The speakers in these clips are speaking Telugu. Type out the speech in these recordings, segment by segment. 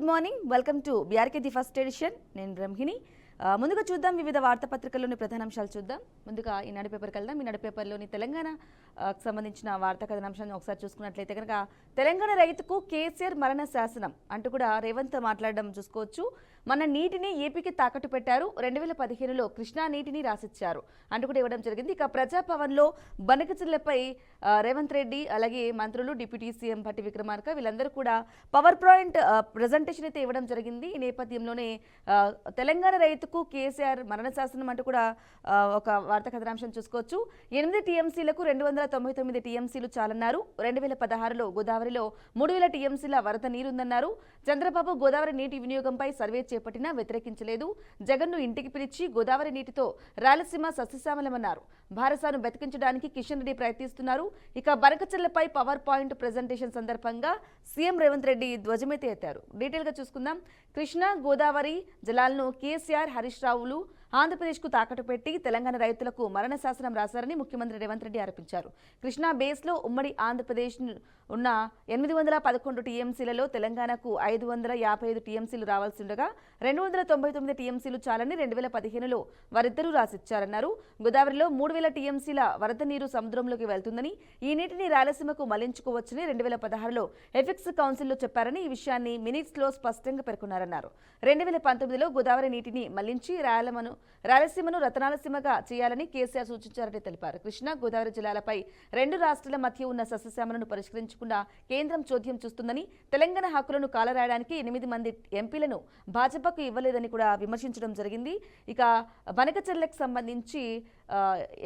Morning welcome to BRK the first edition. నేను బ్రహ్మిణి. ముందుగా చూద్దాం వివిధ వార్తాపత్రికల్లోని ప్రధానాంశాలు చూద్దాం. ముందుగా ఈనాడు పేపర్కి వెళ్దాం. ఈనాడు పేపర్లోని తెలంగాణ సంబంధించిన వార్తా కథనాంశాన్ని ఒకసారి చూసుకున్నట్లయితే కనుక తెలంగాణ రైతుకు కేసీఆర్ మరణ శాసనం అంటూ కూడా రేవంత్ మాట్లాడడం చూసుకోవచ్చు. మన నీటిని ఏపీకి తాకట్టు పెట్టారు, 2015లో కృష్ణా నీటిని రాసిచ్చారు అంటూ కూడా ఇవ్వడం జరిగింది. ఇక ప్రజాభవన్లో బనకచెర్లపై రేవంత్ రెడ్డి అలాగే మంత్రులు, డిప్యూటీ సీఎం భట్టి విక్రమార్క వీళ్ళందరూ కూడా పవర్ పాయింట్ ప్రజెంటేషన్ అయితే ఇవ్వడం జరిగింది. ఈ నేపథ్యంలోనే తెలంగాణ రైతుకు కేసీఆర్ మరణ శాసనం అంటూ కూడా ఒక వార్తా కథనాంశం చూసుకోవచ్చు. 8 టీఎంసీలకు 299 టీఎంసీలు చాలన్నారు. 2016లో గోదావరిలో 3000 టీఎంసీల వరద నీరుందన్నారు. చంద్రబాబు గోదావరి నీటి వినియోగంపై సర్వే చేపట్టినా వ్యతిరేకించలేదు. జగన్ను ఇంటికి పిలిచి గోదావరి నీటితో రాయలసీమ సస్యశ్యామలమన్నారు. భారసాను బతికించడానికి కిషన్ రెడ్డి ప్రయత్నిస్తున్నారు. ఇక బనకచెర్లపై పవర్ పాయింట్ ప్రెజెంటేషన్ సందర్భంగా సీఎం రేవంత్ రెడ్డి ధ్వజమైతే ఎత్తారు. డీటెయిల్ గా చూసుకుందాం. కృష్ణా గోదావరి జలాలను కేసీఆర్, హరీష్ రావులు ఆంధ్రప్రదేశ్కు తాకట్టు పెట్టి తెలంగాణ రైతులకు మరణ శాసనం రాశారని ముఖ్యమంత్రి రేవంత్ రెడ్డి ఆరోపించారు. కృష్ణా బేస్లో ఉమ్మడి ఆంధ్రప్రదేశ్ ఉన్న 811 టీఎంసీలలో తెలంగాణకు 555 టీఎంసీలు రావాల్సి ఉండగా 299 టీఎంసీలు చాలని 2015లో వారిద్దరూ రాసిచ్చారన్నారు. గోదావరిలో 3000 టీఎంసీల వరద నీరు సముద్రంలోకి వెళ్తుందని, ఈ నీటిని రాయలసీమకు మళ్లించుకోవచ్చని 2016లో ఎఫెక్స్ కౌన్సిల్లో చెప్పారని, ఈ విషయాన్ని మినిట్స్లో స్పష్టంగా పేర్కొన్నారన్నారు. 2019లో గోదావరి నీటిని మళ్లించి రాయలసీమను రతనాలసీమగా చేయాలని కేసీఆర్ సూచించారని తెలిపారు. కృష్ణా గోదావరి జిల్లాలపై రెండు రాష్ట్రాల మధ్య ఉన్న సస్యశ్యామలను పరిష్కరించకుండా కేంద్రం చోద్యం చూస్తుందని, తెలంగాణ హక్కులను కాలరాయడానికి 8 మంది ఎంపీలను భాజపాకు ఇవ్వలేదని కూడా విమర్శించడం జరిగింది. ఇక బనకచెర్లకు సంబంధించి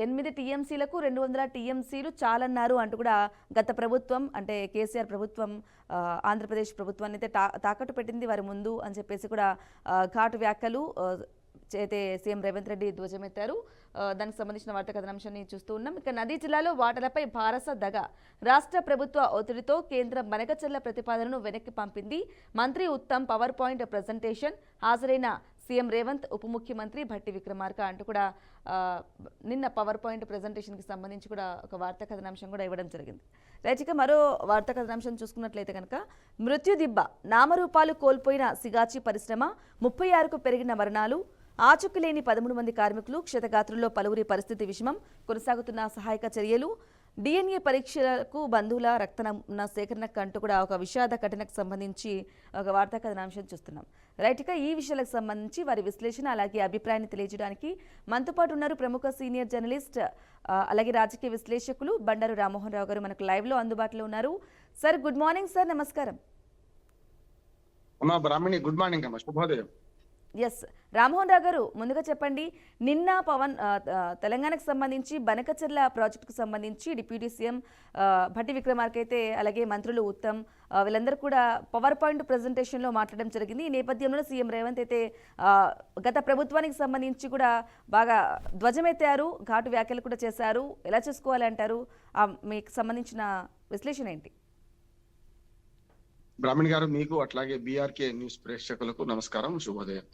8 టీఎంసీలకు 200 టీఎంసీలు చాలన్నారు అంటూ కూడా గత ప్రభుత్వం అంటే కేసీఆర్ ప్రభుత్వం ఆంధ్రప్రదేశ్ ప్రభుత్వాన్ని అయితే తాకట్టు పెట్టింది వారి ముందు అని చెప్పేసి కూడా ఘాటు వ్యాఖ్యలు అయితే సీఎం రేవంత్ రెడ్డి ధ్వజమెత్తారు. దానికి సంబంధించిన వార్తా కథనాంశాన్ని చూస్తూ ఉన్నాం. ఇక నదీ జిల్లాలో వాటలపై భారస దగ, రాష్ట్ర ప్రభుత్వ ఒత్తిడితో కేంద్రం బనకచెర్ల ప్రతిపాదనను వెనక్కి పంపింది. మంత్రి ఉత్తమ్ పవర్ పాయింట్ ప్రజెంటేషన్ హాజరైన సీఎం రేవంత్, ఉప ముఖ్యమంత్రి భట్టి విక్రమార్క అంటూ కూడా నిన్న పవర్ పాయింట్ ప్రజెంటేషన్కి సంబంధించి కూడా ఒక వార్తా కథనాంశం కూడా ఇవ్వడం జరిగింది. రైట్, ఇక మరో వార్తా కథనాంశం చూసుకున్నట్లయితే కనుక మృత్యుదిబ్బ, నామరూపాలు కోల్పోయిన సిగాచి పరిశ్రమ, 36కు పెరిగిన మరణాలు, ఆచూకీ లేని 13 మంది కార్మికులు, క్షతగాత్రుల్లో పలువురి పరిస్థితి విషమం, కొనసాగుతున్న సహాయక చర్యలు, డిఎన్ఏ పరీక్షలకు బంధువుల రక్త సేకరణకు అంటూ కూడా ఒక విషాద ఘటనకు సంబంధించి ఒక వార్తా కథనాంశం చూస్తున్నాం. రైట్, ఇక ఈ విషయాలకు సంబంధించి వారి విశ్లేషణ అలాగే అభిప్రాయాన్ని తెలియజేయడానికి మనతో పాటు ఉన్నారు ప్రముఖ సీనియర్ జర్నలిస్ట్ అలాగే రాజకీయ విశ్లేషకులు బండారు రామ్మోహన్ రావు గారు మనకు లైవ్ లో అందుబాటులో ఉన్నారు. సార్ గుడ్ మార్నింగ్ సార్, నమస్కారం. గుడ్ మార్నింగ్ అమ్మా, శుభోదయం. ఎస్, రామ్మోహన్ రావు గారు ముందుగా చెప్పండి, నిన్న తెలంగాణకు సంబంధించి బనకచెర్ల ప్రాజెక్టుకు సంబంధించి డిప్యూటీ సీఎం భట్టి విక్రమార్క అయితే అలాగే మంత్రులు ఉత్తమ్ వీళ్ళందరూ కూడా పవర్ పాయింట్ ప్రెజెంటేషన్లో మాట్లాడడం జరిగింది. ఈ నేపథ్యంలో సీఎం రేవంత్ అయితే గత ప్రభుత్వానికి సంబంధించి కూడా బాగా ధ్వజమెత్తారు, ఘాటు వ్యాఖ్యలు కూడా చేశారు. ఎలా చేసుకోవాలంటారు? మీకు సంబంధించిన విశ్లేషణ ఏంటి? బ్రాహ్మణ్ గారు, మీకు అట్లాగే బీఆర్కే న్యూస్ ప్రేక్షకులకు నమస్కారం, శుభోదయం.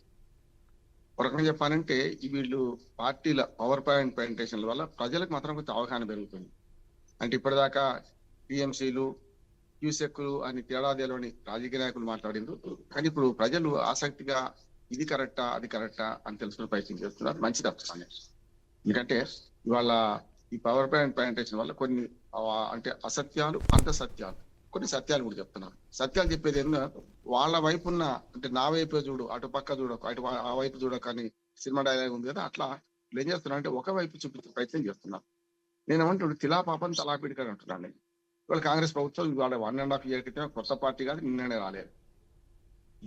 ఒక రకంగా చెప్పాలంటే వీళ్ళు పార్టీల పవర్ పాయింట్ ప్రెజెంటేషన్ల వల్ల ప్రజలకు మాత్రం కొంచెం అవగాహన పెరుగుతుంది. అంటే ఇప్పటిదాకా టీఎంసీలు, క్యూసెక్లు అని తేడాదేలోని రాజకీయ నాయకులు మాట్లాడిండ్రు. కానీ ఇప్పుడు ప్రజలు ఆసక్తిగా ఇది కరెక్టా అది కరెక్టా అని తెలుసుకునే ప్రయత్నం చేస్తున్నారు. మంచిది అర్థం. ఎందుకంటే ఇవాళ ఈ పవర్ పాయింట్ ప్రెజెంటేషన్ వల్ల కొన్ని అంటే అసత్యాలు, అంత సత్యాలు, కొన్ని సత్యాలు కూడా చెప్తున్నారు. సత్యాలు చెప్పేది ఏంటో వాళ్ళ వైపు ఉన్న, అంటే నా వైపు చూడు, అటు పక్క చూడకు, అటు ఆ వైపు చూడకు అని సినిమా డైలాగ్ ఉంది కదా, అట్లా ఏం చేస్తున్నారు అంటే ఒక వైపు చూపించే ప్రయత్నం చేస్తున్నారు. నేను ఏమంటాడు, తిలా పాపం తలాపిడికని అంటున్నాను నేను. ఇవాళ కాంగ్రెస్ ప్రభుత్వం ఇవాళ 1.5 year క్రితం కొత్త పార్టీ కాదు, నిన్ననే రాలేదు.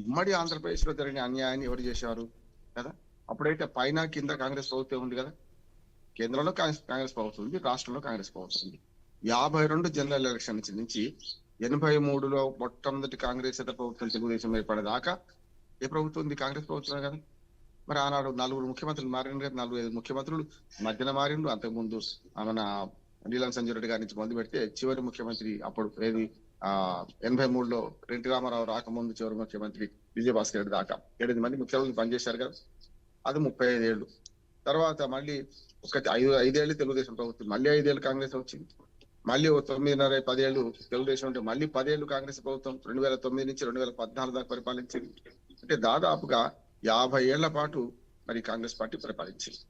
ఉమ్మడి ఆంధ్రప్రదేశ్ లో జరిగిన అన్యాయాన్ని ఎవరు చేశారు కదా? అప్పుడైతే పైన కింద కాంగ్రెస్ ప్రభుత్వం ఉంది కదా, కేంద్రంలో కాంగ్రెస్ ప్రభుత్వం ఉంది, రాష్ట్రంలో కాంగ్రెస్ ప్రభుత్వం ఉంది. 52 జనరల్ ఎలక్షన్ నుంచి 83లో మొట్టమొదటి కాంగ్రెస్ ప్రభుత్వం తెలుగుదేశం ఏర్పడేదాకా ఏ ప్రభుత్వం ఉంది? కాంగ్రెస్ ప్రభుత్వమే కదా. మరి ఆనాడు 4 ముఖ్యమంత్రులు మారిండు కదా, 4-5 ముఖ్యమంత్రులు మధ్యన మారిండు. అంతకుముందు మన నీలం సంజయ్ రెడ్డి గారి నుంచి మొదలు పెడితే చివరి ముఖ్యమంత్రి అప్పుడు 83లో ఎన్టీ రామారావు రాకముందు చివరి ముఖ్యమంత్రి విజయభాస్కర్ రెడ్డి దాకా 8 మంది ముఖ్యమంత్రులు పనిచేశారు కదా. అది 35 ఏళ్ళు. తర్వాత మళ్ళీ ఒక 5 ఏళ్ళు తెలుగుదేశం ప్రభుత్వం, మళ్ళీ 5 ఏళ్ళు కాంగ్రెస్ వచ్చింది. మళ్ళీ ఓ 9.5 10 ఏళ్ళు తెలుగుదేశం ఉంటే మళ్ళీ 10 ఏళ్ళు కాంగ్రెస్ ప్రభుత్వం 2009 నుంచి 2014 దాకా పరిపాలించింది. అంటే దాదాపుగా 50 ఏళ్ల పాటు మరి కాంగ్రెస్ పార్టీ పరిపాలించింది.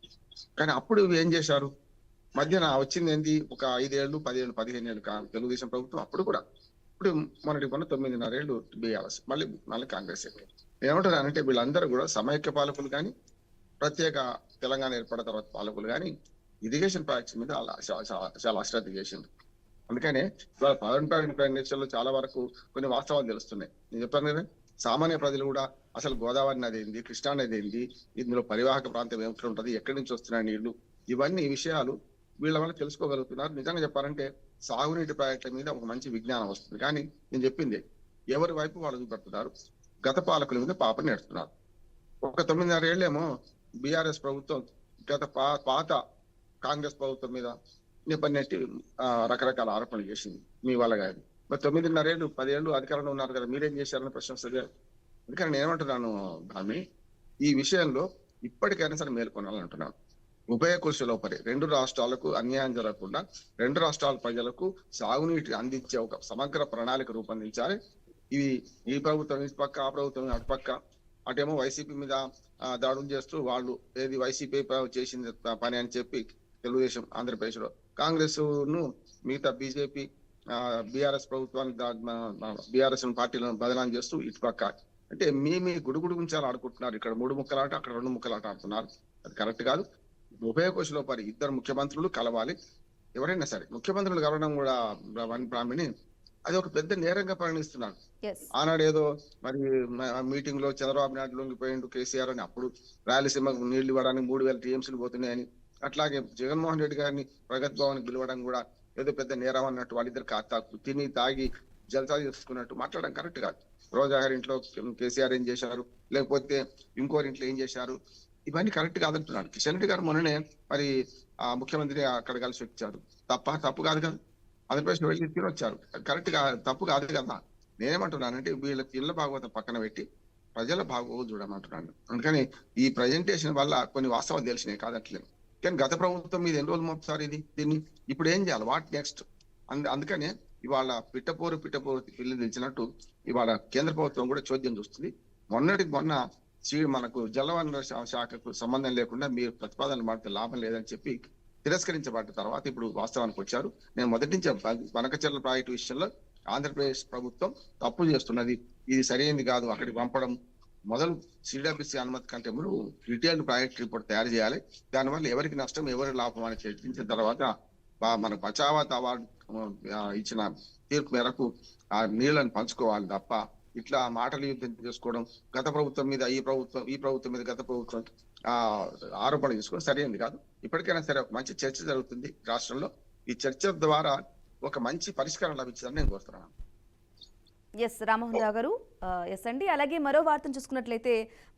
కానీ అప్పుడు ఏం చేశారు? మధ్యన వచ్చింది ఏంది? ఒక 5 ఏళ్ళు 10 ఏళ్ళు 15 ఏళ్ళు తెలుగుదేశం ప్రభుత్వం. అప్పుడు కూడా ఇప్పుడు మొన్నటి మొన్న 9.5 ఏళ్ళు బీఆర్ఎస్, మళ్ళీ కాంగ్రెస్. ఏమంటున్నానంటే వీళ్ళందరూ కూడా సమైక్య పాలకులు కానీ, ప్రత్యేక తెలంగాణ ఏర్పడిన తర్వాత పాలకులు కానీ ఇరిగేషన్ ప్రాజెక్ట్స్ మీద చాలా అశ్రద్ధ చేసింది. అందుకనే ఇవాళ పవన్ లో చాలా వరకు కొన్ని వాస్తవాలు తెలుస్తున్నాయి. నేను చెప్పాను కదా, సామాన్య ప్రజలు కూడా అసలు గోదావరి నది ఏంది, కృష్ణా నది ఏంది, ఇందులో పరివాహక ప్రాంతం ఏమిటి ఉంటది, ఎక్కడి నుంచి వస్తున్నాయి నీళ్లు, ఇవన్నీ విషయాలు వీళ్ళ వల్ల తెలుసుకోగలుగుతున్నారు. నిజంగా చెప్పాలంటే సాగునీటి ప్రాజెక్టుల మీద ఒక మంచి విజ్ఞానం వస్తుంది. కానీ నేను చెప్పింది ఎవరి వైపు వాళ్ళు చూపెడుతున్నారు, గత పాలకుల మీద పాపని నేడుతున్నారు. ఒక 9.5 ఏళ్ళేమో బీఆర్ఎస్ ప్రభుత్వం గత పాత కాంగ్రెస్ ప్రభుత్వం మీద నిపన్నెట్టి రకరకాల ఆరోపణలు చేసింది మీ వల్ల కాదు. మరి 9.5 ఏళ్ళు 10 ఏళ్ళు అధికారంలో ఉన్నారు కదా, మీరేం చేశారని ప్రశ్న వస్తుంది. అందుకని నేను ఏమంటున్నాను భామి, ఈ విషయంలో ఇప్పటికైనా సరే మేల్కొనాలని అంటున్నాను. ఉభయ కుశలోపరి 2 రాష్ట్రాలకు అన్యాయం జరగకుండా 2 రాష్ట్రాల ప్రజలకు సాగునీటి అందించే ఒక సమగ్ర ప్రణాళిక రూపొందించాలి. ఇవి ఈ ప్రభుత్వం ఇటు పక్క, ఆ ప్రభుత్వం అటుపక్క, అటేమో వైసీపీ మీద దాడులు చేస్తూ వాళ్ళు ఏది వైసీపీ చేసింది పని అని చెప్పి తెలుగుదేశం ఆంధ్రప్రదేశ్ లో, కాంగ్రెస్ ను మిగతా బీజేపీ బీఆర్ఎస్ ప్రభుత్వాన్ని బీఆర్ఎస్ పార్టీలను బదనాం చేస్తూ ఇటు పక్క అంటే మీ గుడుగుడు గుంచాలు ఆడుకుంటున్నారు. ఇక్కడ 3 ముక్కలాట, అక్కడ 2 ముక్కలాట ఆడుతున్నారు. అది కరెక్ట్ కాదు. ఉభయ కోశలో పరి 2 ముఖ్యమంత్రులు కలవాలి. ఎవరైనా సరే ముఖ్యమంత్రులు కలవడం కూడా బ్రాహ్మణి అది ఒక పెద్ద నేరంగా పరిగణిస్తున్నారు. ఆనాడు ఏదో మరి మీటింగ్ లో చంద్రబాబు నాయుడు లొంగిపోయిండు కేసీఆర్ అని, అప్పుడు రాయలసీమకు నీళ్లు ఇవ్వడానికి 3000 టీఎంసీలు పోతున్నాయని, అట్లాగే జగన్మోహన్ రెడ్డి గారిని ప్రగతి భవన్ పిలవడం కూడా ఏదో పెద్ద నేరం అన్నట్టు, వాళ్ళిద్దరు తిని తాగి జలసా చేసుకున్నట్టు మాట్లాడడం కరెక్ట్ కాదు. రోజా గారి ఇంట్లో కేసీఆర్ ఏం చేశారు, లేకపోతే ఇంకోరి ఇంట్లో ఏం చేశారు, ఇవన్నీ కరెక్ట్ కాదంటున్నాడు. కిషన్ రెడ్డి గారు మొన్ననే మరి ఆ ముఖ్యమంత్రి అక్కడ కలిసి వచ్చారు. తప్పు కాదు కదా, ఆంధ్రప్రదేశ్ వెళ్ళి తిని వచ్చారు. కరెక్ట్ తప్పు కాదు కదా. నేనేమంటున్నానంటే వీళ్ళకి ఇళ్ల భాగవతం పక్కన పెట్టి ప్రజల భాగవతం చూడమంటున్నాను. అందుకని ఈ ప్రజెంటేషన్ వల్ల కొన్ని వాస్తవాలు తెలిసినాయి కాదట్లేదు. కానీ గత ప్రభుత్వం మీద ఎన్ని రోజులు మోపుతారు దీన్ని ఇప్పుడు ఏం చేయాలి, వాట్ నెక్స్ట్? అందుకనే ఇవాళ పిట్టపోరు పిల్లి తెలిసినట్టు ఇవాళ కేంద్ర ప్రభుత్వం కూడా చోద్యం చూస్తుంది. మొన్న మనకు జలవనరుల శాఖకు సంబంధం లేకుండా మీరు ప్రతిపాదనలు మాడితే లాభం లేదని చెప్పి తిరస్కరించబడ్డ తర్వాత ఇప్పుడు వాస్తవానికి వచ్చారు. నేను మొదటి నుంచి వనకచెర్ల ప్రాజెక్టు విషయంలో ఆంధ్రప్రదేశ్ ప్రభుత్వం తప్పు చేస్తున్నది, ఇది సరైనది కాదు, అక్కడికి పంపడం మొదలు సిడబ్ల్యూసీ అనుమతి కంటే ముందు డీటెయిల్డ్ ప్రాజెక్ట్ రిపోర్ట్ తయారు చేయాలి. దానివల్ల ఎవరికి నష్టం ఎవరి లాభం అని చర్చించిన తర్వాత మన బచావత్ అవార్డు ఇచ్చిన తీర్పు మేరకు ఆ నీళ్లను పంచుకోవాలి తప్ప ఇట్లా మాటలు యుద్ధం చేసుకోవడం, గత ప్రభుత్వం మీద ఈ ప్రభుత్వం మీద గత ప్రభుత్వం ఆరోపణ చేసుకోవడం సరైనది కాదు. ఇప్పటికైనా సరే ఒక మంచి చర్చ జరుగుతుంది రాష్ట్రంలో. ఈ చర్చ ద్వారా ఒక మంచి పరిష్కారం లభించాలని నేను కోరుతున్నాను. ఎస్ రామ్మోహన్ రావు గారు, ఎస్ అండి. అలాగే మరో వార్తను చూసుకున్నట్లయితే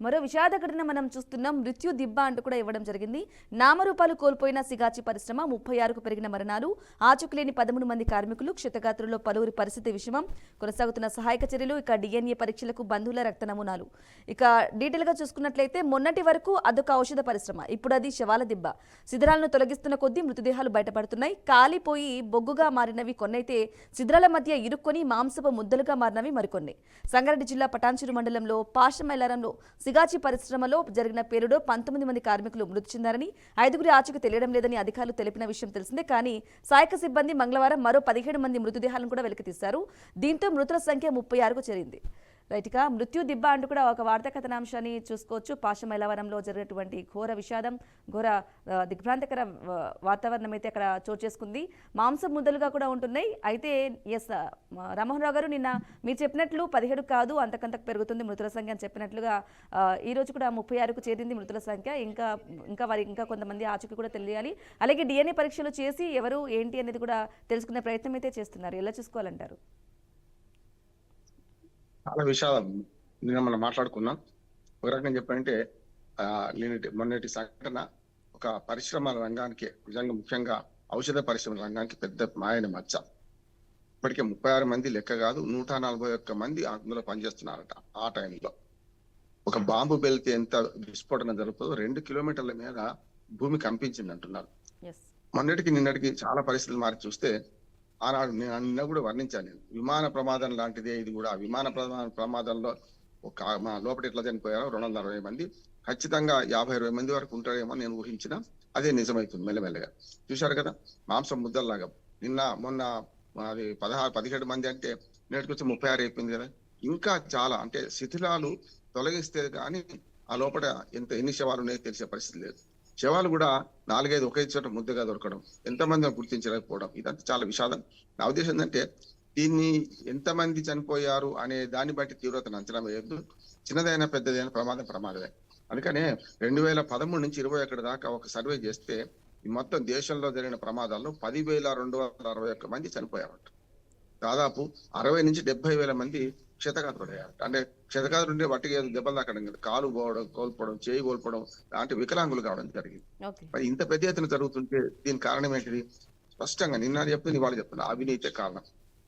మరో విషాద ఘటన మనం చూస్తున్నాం. మృత్యు దిబ్బ అంటూ కూడా ఇవ్వడం జరిగింది. నామరూపాలు కోల్పోయిన సిగాచి పరిశ్రమ, 36కు పెరిగిన మరణాలు, ఆచూకులేని 13 మంది కార్మికులు, క్షతగాత్రుల్లో పలువురి పరిస్థితి విషమం, కొనసాగుతున్న సహాయక చర్యలు, ఇక డిఎన్ఏ పరీక్షలకు బంధువుల రక్త నమూనాలు. ఇక డీటెయిల్ గా చూసుకున్నట్లయితే మొన్నటి వరకు అదొక ఔషధ పరిశ్రమ, ఇప్పుడు అది శవాల దిబ్బ. శిథిరాలను తొలగిస్తున్న కొద్దీ మృతదేహాలు బయటపడుతున్నాయి. కాలిపోయి బొగ్గుగా మారినవి కొన్నైతే శిథిరాల మధ్య ఇరుక్కొని మాంసపు ముద్దలుగా మారినవి మరికొన్ని. సంగారెడ్డి జిల్లా పటాన్చెరు మండలంలో పాషమైలారంలో సిగాచి పరిశ్రమలో జరిగిన పేలుడులో 19 మంది కార్మికులు మృతి చెందారని, 5గురి ఆచూకీ తెలియడం లేదని అధికారులు తెలిపిన విషయం తెలిసిందే. కానీ సహాయక సిబ్బంది మంగళవారం మరో 17 మంది మృతదేహాలను కూడా వెలికితీశారు. దీంతో మృతుల సంఖ్య 36కు చేరింది. రైట్గా మృత్యు దిబ్బ అంటూ కూడా ఒక వార్తా కథనాంశాన్ని చూసుకోవచ్చు. పాషమైలవరంలో జరిగినటువంటి ఘోర విషాదం, ఘోర దిగ్భ్రాంతికర వాతావరణం అయితే అక్కడ చోటు చేసుకుంది. మాంసం ముద్దలుగా కూడా ఉంటున్నాయి. అయితే ఎస్ రామ్మోహన్ రావు గారు, నిన్న మీరు చెప్పినట్లు 17 కాదు అంతకంతకు పెరుగుతుంది మృతుల సంఖ్య అని చెప్పినట్లుగా ఈ రోజు కూడా 36కు చేరింది మృతుల సంఖ్య. ఇంకా కొంతమంది ఆచూకీ కూడా తెలియాలి. అలాగే డిఎన్ఏ పరీక్షలు చేసి ఎవరు ఏంటి అనేది కూడా తెలుసుకునే ప్రయత్నం అయితే చేస్తున్నారు. ఎలా చూసుకోవాలంటారు? చాలా విషయాలు నిన్న మనం మాట్లాడుకున్నాం. ఒక రకంగా చెప్పాలంటే మొన్నటి సంఘటన ఒక పరిశ్రమల రంగానికి, నిజంగా ముఖ్యంగా ఔషధ పరిశ్రమల రంగానికి పెద్ద మాయని మచ్చ. ఇప్పటికే 36 మంది లెక్క కాదు, 141 మంది అందులో పనిచేస్తున్నారట. ఆ టైంలో ఒక బాంబు బెల్ట్ ఎంత విస్ఫోటన జరుగుతుందో 2 కిలోమీటర్ల మీద భూమి కంపించింది అంటున్నారు. మొన్నటికి నిన్నటికి చాలా పరిస్థితులు మారి చూస్తే ఆనాడు నేను నిన్న కూడా వర్ణించాను. నేను విమాన ప్రమాదం లాంటిదే ఇది కూడా. విమాన ప్రమాదంలో ఒక మా లోపల ఎట్లా చనిపోయారో 260 మంది, ఖచ్చితంగా 50-60 మంది వరకు ఉంటారేమో నేను ఊహించిన. అదే నిజమైతుంది మెల్లమెల్లగా. చూశారు కదా, మాంసం ముద్దల్లాగా. నిన్న మొన్న అది 16-17 మంది అంటే నేటికొచ్చి 36 అయిపోయింది కదా. ఇంకా చాలా అంటే శిథిలాలు తొలగిస్తే కానీ ఆ లోపల ఎన్ని శవాలు ఉన్నాయో తెలిసే పరిస్థితి లేదు. శవాలు కూడా 4-5 ఒకే చోట ముద్దగా దొరకడం, ఎంతమంది గుర్తించలేకపోవడం, ఇదంతా చాలా విషాదం. నా ఉద్దేశం ఏంటంటే దీన్ని ఎంతమంది చనిపోయారు అనే దాన్ని బట్టి తీవ్రతను అంచనా వేయద్దు. చిన్నదైనా పెద్దదైనా ప్రమాదమే. అందుకనే 2013 నుంచి 21 దాకా ఒక సర్వే చేస్తే ఈ మొత్తం దేశంలో జరిగిన ప్రమాదాల్లో 10,261 మంది చనిపోయారట. దాదాపు 60,000-70,000 మంది క్షతగాత్రులయ్యారు. అంటే క్షతగాత్రులు ఉంటే వట్టిగా దెబ్బలు తాకడం కదా, కాలు పోవడం, కోల్పోవడం, చేయి కోల్పోవడం లాంటి వికలాంగులు కావడం జరిగింది. ఓకే. మరి ఇంత పెద్ద ఎత్తున జరుగుతుంటే దీని కారణం ఏంటిది? స్పష్టంగా నిన్న చెప్తుంది, ఇవాళ చెప్తున్నా, అవినీతే కారణం.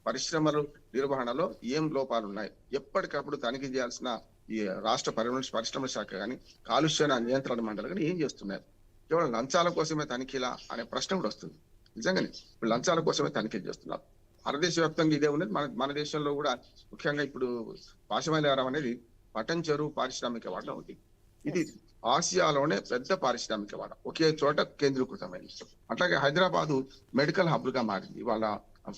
పరిశ్రమలు నిర్వహణలో ఏం లోపాలు ఉన్నాయి, ఎప్పటికప్పుడు తనిఖీ చేయాల్సిన ఈ రాష్ట్ర పరిశ్రమల శాఖ కానీ, కాలుష్య నియంత్రణ మండలి కానీ ఏం చేస్తున్నారు? కేవలం లంచాల కోసమే తనిఖీలా అనే ప్రశ్న కూడా వస్తుంది. నిజంగానే ఇప్పుడు లంచాల కోసమే తనిఖీ చేస్తున్నారు. భారతదేశ వ్యాప్తంగా ఇదే ఉన్నది. మన దేశంలో కూడా ముఖ్యంగా ఇప్పుడు పాశమైలారం అనేది పటన్ చెరువు పారిశ్రామిక వాడలో ఉంది. ఇది ఆసియాలోనే పెద్ద పారిశ్రామిక వాడ, ఒకే చోట కేంద్రీకృతమైంది. అట్లాగే హైదరాబాదు మెడికల్ హబ్ గా మారింది, వాళ్ళ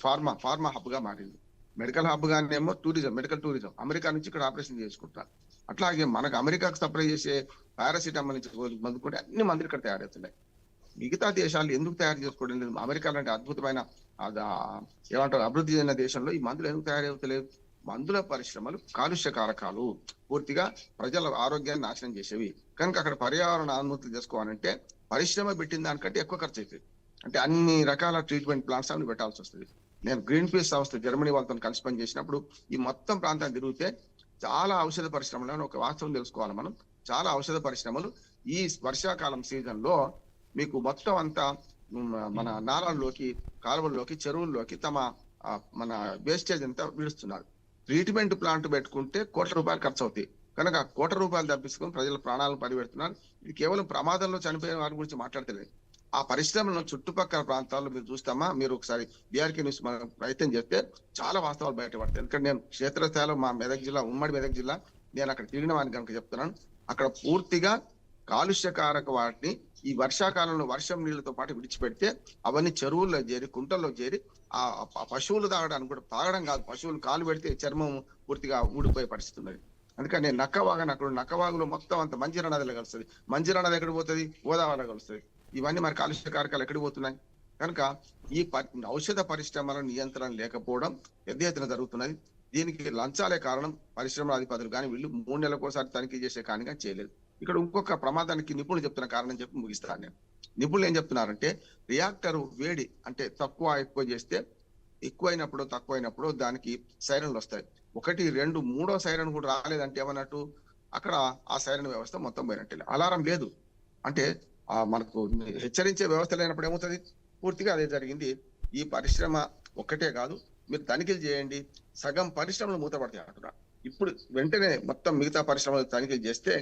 ఫార్మా హబ్ గా మారింది. మెడికల్ హబ్ గానేమో మెడికల్ టూరిజం, అమెరికా నుంచి ఇక్కడ ఆపరేషన్ చేసుకుంటారు. అట్లాగే మనకు అమెరికాకు సప్లై చేసే పారాసిటమాల్ నుంచి మందుకుంటే అన్ని మందులు ఇక్కడ తయారవుతున్నాయి. మిగతా దేశాలు ఎందుకు తయారు చేసుకోవడం లేదు? అమెరికా లాంటి అద్భుతమైన ఏమంటారు అభివృద్ధి చెందిన దేశంలో ఈ మందులు ఎందుకు తయారవుతలేవు? మందుల పరిశ్రమలు కాలుష్య కారకాలు, పూర్తిగా ప్రజల ఆరోగ్యాన్ని నాశనం చేసేవి. కనుక అక్కడ పర్యావరణ అనుమతులు చేసుకోవాలంటే పరిశ్రమ పెట్టిన దానికంటే ఎక్కువ ఖర్చు అవుతుంది. అంటే అన్ని రకాల ట్రీట్మెంట్ ప్లాంట్స్ అన్ని పెట్టాల్సి వస్తుంది. నేను గ్రీన్ పీస్ సంస్థ జర్మనీ వాళ్ళతో కలిసి పని చేసినప్పుడు ఈ మొత్తం ప్రాంతాన్ని తిరిగితే చాలా ఔషధ పరిశ్రమలు, ఒక వాస్తవం తెలుసుకోవాలి మనం, చాలా ఔషధ పరిశ్రమలు ఈ వర్షాకాలం సీజన్ లో మీకు మొత్తం అంతా మన నాళాల్లోకి, కాలువల్లోకి, చెరువుల్లోకి మన వేస్టేజ్ అంతా విడుస్తున్నారు. ట్రీట్మెంట్ ప్లాంట్ పెట్టుకుంటే ₹1,00,00,000 ఖర్చు అవుతాయి. కనుక ₹1,00,00,000 తప్పించుకొని ప్రజల ప్రాణాలను పరిపెడుతున్నారు. ఇది కేవలం ప్రమాదంలో చనిపోయిన వారి గురించి మాట్లాడతలేదు. ఆ పరిశ్రమలను చుట్టుపక్కల ప్రాంతాల్లో మీరు చూస్తామా, మీరు ఒకసారి బీఆర్కే న్యూస్ మనం ప్రయత్నం చేస్తే చాలా వాస్తవాలు బయటపడతాయి. ఎందుకంటే నేను క్షేత్రస్థాయిలో మా మెదక్ జిల్లా, ఉమ్మడి మెదక్ జిల్లా, నేను అక్కడ తిరిగిన వాడిని కనుక చెప్తున్నాను. అక్కడ పూర్తిగా కాలుష్యకారక వాటిని ఈ వర్షాకాలంలో వర్షం నీళ్లతో పాటు విడిచిపెడితే అవన్నీ చెరువుల్లో చేరి, కుంటల్లో చేరి ఆ పశువులు తాగడానికి కూడా, తాగడం కాదు, పశువులు కాలు పెడితే చర్మం పూర్తిగా ఊడిపోయే పరిస్థితి ఉన్నది. అందుకని నక్కవాగని అక్కడ నక్కవాగులో మొత్తం అంత మంజీరా నదిలో కలుస్తుంది. మంజీరా నది ఎక్కడ పోతుంది? గోదావరిలో కలుస్తుంది. ఇవన్నీ మరి కాలుష్య కారకాలు ఎక్కడికి పోతున్నాయి? కనుక ఈ ఔషధ పరిశ్రమల నియంత్రణ లేకపోవడం పెద్ద ఎత్తున జరుగుతున్నది. దీనికి లంచాలే కారణం. పరిశ్రమల అధిపతులు కానీ వీళ్ళు 3 నెలలకోసారి తనిఖీ చేసే కానిగా చేయలేదు. ఇక్కడ ఇంకొక ప్రమాదానికి నిపుణులు చెప్తున్న కారణం చెప్పి ముగిస్తాను నేను. నిపుణులు ఏం చెప్తున్నారంటే, రియాక్టర్ వేడి అంటే ఎక్కువ చేస్తే, ఎక్కువైనప్పుడు తక్కువైనప్పుడు దానికి సైరన్లు వస్తాయి. 1, 2, 3వ సైరన్ కూడా రాలేదంటే ఏమన్నట్టు, అక్కడ ఆ సైరన్ వ్యవస్థ మొత్తం పోయినట్టే. అలారం లేదు అంటే మనకు హెచ్చరించే వ్యవస్థ లేనప్పుడు ఏమవుతుంది? పూర్తిగా అదే జరిగింది. ఈ పరిశ్రమ ఒక్కటే కాదు, మీరు తనిఖీలు చేయండి, సగం పరిశ్రమలు మూతపడతాయి అంటున్నారు. ఇప్పుడు వెంటనే మొత్తం మిగతా పరిశ్రమలు తనిఖీలు చేస్తే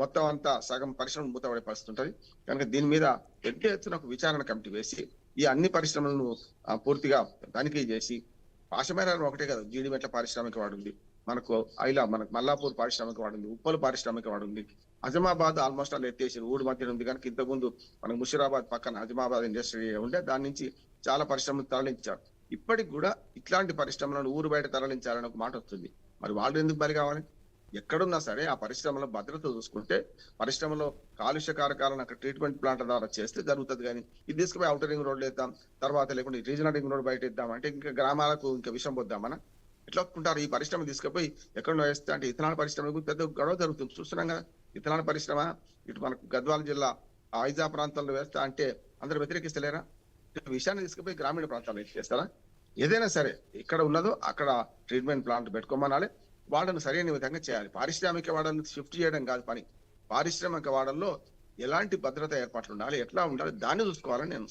మొత్తం అంతా సగం పరిశ్రమలు మూతపడే పరిస్థితి ఉంటుంది. కనుక దీని మీద పెద్ద ఎత్తున ఒక విచారణ కమిటీ వేసి ఈ అన్ని పరిశ్రమలను పూర్తిగా తనిఖీ చేసి, పాశమైలారం ఒకటే కదా, జీడిమెట్ల పారిశ్రామిక వాడు ఉంది, మనకు మనకు మల్లాపూర్ పారిశ్రామిక వాడు ఉంది, ఉప్పల్ పారిశ్రామిక వాడు ఉంది, అజమాబాద్ ఆల్మోస్ట్ ఆల్ ఎత్తేసి ఊడి మధ్యన ఉంది. కనుక ఇంతకుముందు మనకు ముషిరాబాద్ పక్కన అజమాబాద్ ఇండస్ట్రీ ఉండే, దాని నుంచి చాలా పరిశ్రమలు తరలించారు. ఇప్పటికి కూడా ఇట్లాంటి పరిశ్రమలను ఊరు బయట తరలించాలని ఒక మాట వస్తుంది. మరి వాళ్ళు ఎందుకు బలి కావాలి? ఎక్కడున్నా సరే ఆ పరిశ్రమలో భద్రత చూసుకుంటే, పరిశ్రమలో కాలుష్య కారకాలను అక్కడ ట్రీట్మెంట్ ప్లాంట్ ద్వారా చేస్తే జరుగుతుంది. కానీ ఇది తీసుకుపోయి అవుటర్ రింగ్ రోడ్లు వేద్దాం, తర్వాత లేకుంటే రీజనల్ రింగ్ రోడ్ బయట ఇద్దాం అంటే ఇంకా గ్రామాలకు ఇంకా విషయం పోద్దామన్నా ఎట్లా ఒప్పుకుంటారు? ఈ పరిశ్రమ తీసుకుపోయి ఎక్కడో వేస్తే అంటే ఇథనాల్ పరిశ్రమ పెద్ద గొడవ జరుగుతుంది. చూస్తున్నాం కదా, ఇథనాల్ పరిశ్రమ ఇటు మనకు గద్వాల జిల్లా ఐజా ప్రాంతాల్లో వేస్తా అంటే అందరూ వ్యతిరేకిస్తలేరా? విషయాన్ని తీసుకుపోయి గ్రామీణ ప్రాంతాల్లో చేస్తారా? ఏదైనా సరే ఎక్కడ ఉన్నదో అక్కడ ట్రీట్మెంట్ ప్లాంట్ పెట్టుకోమనాలి, వాళ్ళను సరైన విధంగా చేయాలి. పారిశ్రామిక వాడలను షిఫ్ట్ చేయడం కాదు పని. పారిశ్రామిక వాడల్లో ఎలాంటి భద్రత ఏర్పాట్లు ఉండాలి, ఎట్లా ఉండాలి, దాన్ని చూసుకోవాలని నేను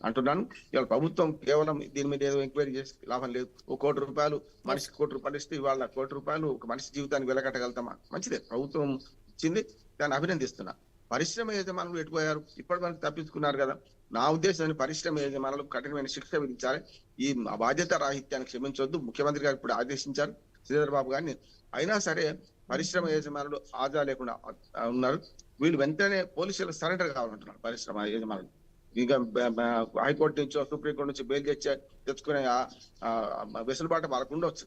అంటున్నాను. ఇవాళ ప్రభుత్వం కేవలం దీని మీద ఏదో ఎంక్వైరీ చేసి లాభం లేదు. ₹1,00,00,000 మనిషికి ₹1,00,00,000 ఇస్తే ఇవాళ ₹1,00,00,000 ఒక మనిషి జీవితానికి వెలకట్టగలుగుతామా? మంచిదే, ప్రభుత్వం ఇచ్చింది, దాన్ని అభినందిస్తున్నా. పరిశ్రమ యజమానులు ఎటుపోయారు? ఇప్పటి వరకు తప్పించుకున్నారు కదా. నా ఉద్దేశం పరిశ్రమ యజమానులకు కఠినమైన శిక్ష విధించాలి. ఈ బాధ్యత రాహిత్యాన్ని క్షమించొద్దు. ముఖ్యమంత్రి గారు ఇప్పుడు ఆదేశించారు శ్రీధర్ బాబు గారిని. అయినా సరే పరిశ్రమ యజమానులు ఆదా లేకుండా ఉన్నారు. వీళ్ళు వెంటనే పోలీసులకు సరెండర్ కావాలంటున్నారు పరిశ్రమ యజమానులు. ఇంకా హైకోర్టు నుంచో సుప్రీంకోర్టు నుంచి బెయిల్ తెచ్చుకునే వెసులుబాటు వాళ్ళకు ఉండొచ్చు,